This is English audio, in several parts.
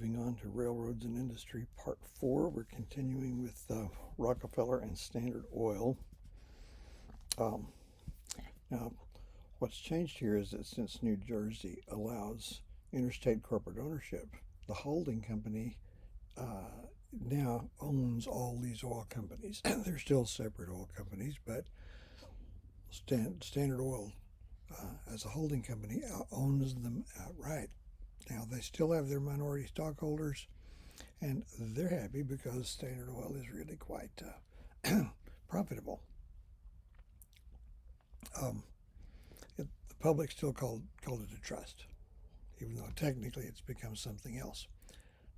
Moving on to Railroads and Industry, Part 4. We're continuing with Rockefeller and Standard Oil. Now, what's changed here is that since New Jersey allows interstate corporate ownership, the holding company now owns all these oil companies. They're still separate oil companies, but Standard Oil, as a holding company, owns them outright. Now, they still have their minority stockholders, and they're happy because Standard Oil is really quite profitable. The public still called it a trust, even though technically it's become something else.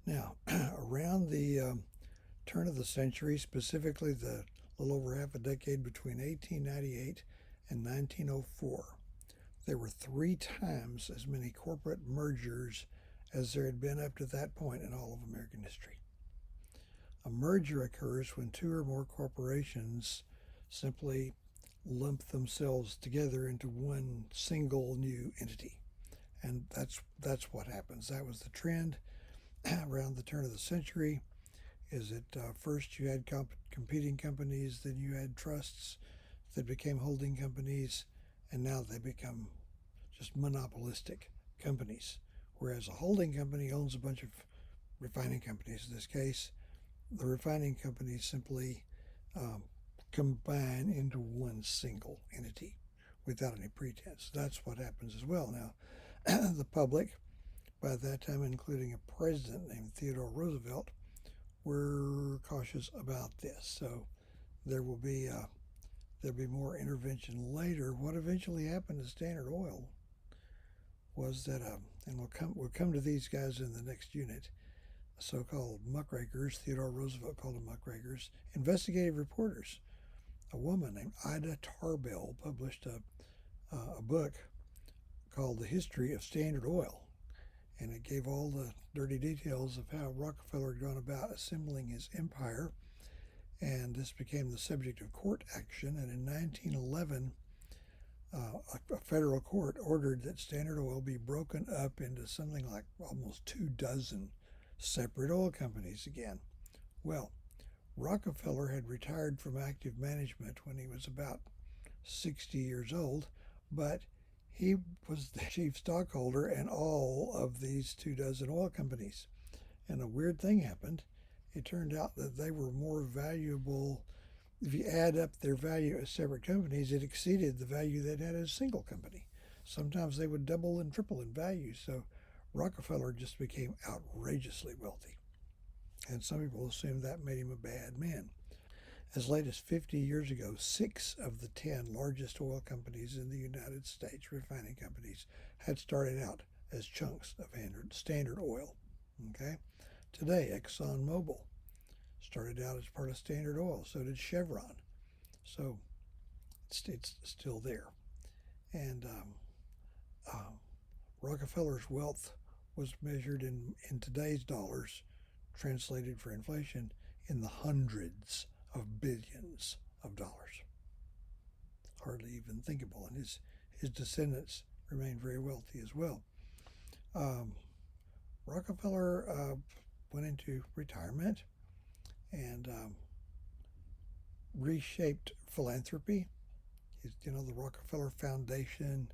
Now, around the turn of the century, specifically the little over half a decade between 1898 and 1904, there were 3 times as many corporate mergers as there had been up to that point in all of American history. A merger occurs when 2 or more corporations simply lump themselves together into one single new entity. And that's what happens. That was the trend around the turn of the century. Is that first you had competing companies, then you had trusts that became holding companies, and now they become just monopolistic companies. Whereas a holding company owns a bunch of refining companies. In this case, the refining companies simply combine into one single entity without any pretense. That's what happens as well. Now, the public, by that time including a president named Theodore Roosevelt, were cautious about this. So there'll be more intervention later. What eventually happened to Standard Oil was that, and we'll come to these guys in the next unit, so-called muckrakers. Theodore Roosevelt called them muckrakers. Investigative reporters. A woman named Ida Tarbell published a book called The History of Standard Oil, and it gave all the dirty details of how Rockefeller had gone about assembling his empire, and this became the subject of court action. And in 1911, a federal court ordered that Standard Oil be broken up into something like almost 24 separate oil companies again. Well, Rockefeller had retired from active management when he was about 60 years old, but he was the chief stockholder in all of these 24 oil companies. And a weird thing happened. It turned out that they were more valuable. If you add up their value as separate companies, it exceeded the value they'd had as a single company. Sometimes they would double and triple in value. So Rockefeller just became outrageously wealthy. And some people assume that made him a bad man. As late as 50 years ago, 6 of the 10 largest oil companies in the United States, refining companies, had started out as chunks of Standard Oil. Okay? Today, ExxonMobil started out as part of Standard Oil. So did Chevron. So it's still there. And Rockefeller's wealth was measured in today's dollars, translated for inflation, in the hundreds of billions of dollars. Hardly even thinkable. And his descendants remain very wealthy as well. Rockefeller went into retirement and reshaped philanthropy. The Rockefeller Foundation,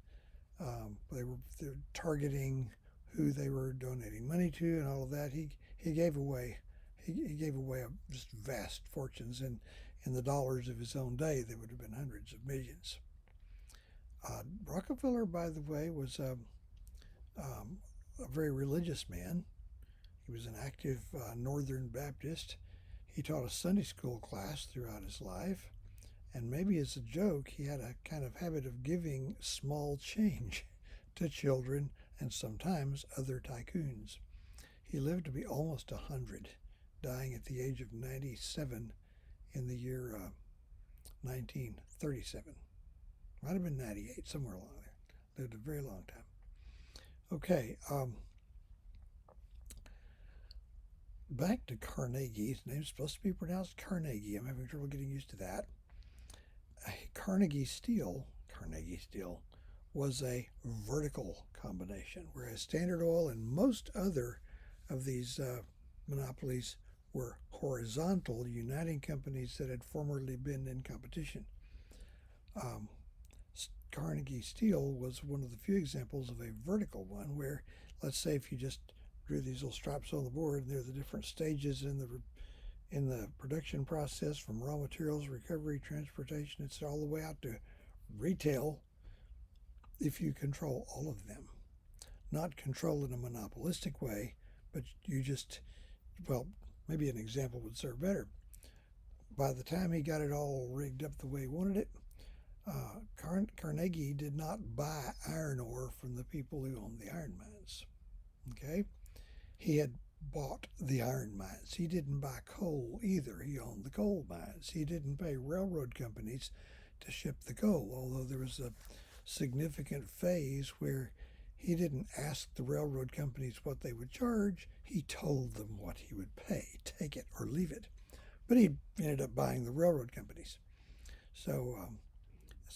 they're targeting who they were donating money to and all of that. He gave away just vast fortunes, and in the dollars of his own day, they would have been hundreds of millions. Rockefeller, by the way, was a very religious man. He was an active Northern Baptist. He taught a Sunday school class throughout his life, and maybe as a joke, he had a kind of habit of giving small change to children and sometimes other tycoons. He lived to be almost 100, dying at the age of 97 in the year 1937. Might have been 98, somewhere along there. Lived a very long time. Okay, back to Carnegie. His name's supposed to be pronounced Carnegie. I'm having trouble getting used to that. Carnegie Steel was a vertical combination, whereas Standard Oil and most other of these monopolies were horizontal, uniting companies that had formerly been in competition. Um, Carnegie Steel was one of the few examples of a vertical one where, let's say, if you just drew these little stripes on the board, and they're the different stages in the production process, from raw materials, recovery, transportation, it's all the way out to retail. If you control all of them, not control in a monopolistic way, but you just, well, maybe an example would serve better. By the time he got it all rigged up the way he wanted it, Carnegie did not buy iron ore from the people who owned the iron mines. Okay? He had bought the iron mines. He didn't buy coal either. He owned the coal mines. He didn't pay railroad companies to ship the coal, although there was a significant phase where he didn't ask the railroad companies what they would charge. He told them what he would pay, take it or leave it. But he ended up buying the railroad companies. So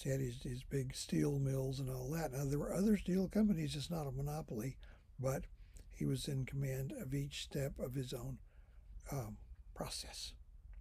he had his big steel mills and all that. Now, there were other steel companies. It's not a monopoly, but he was in command of each step of his own process.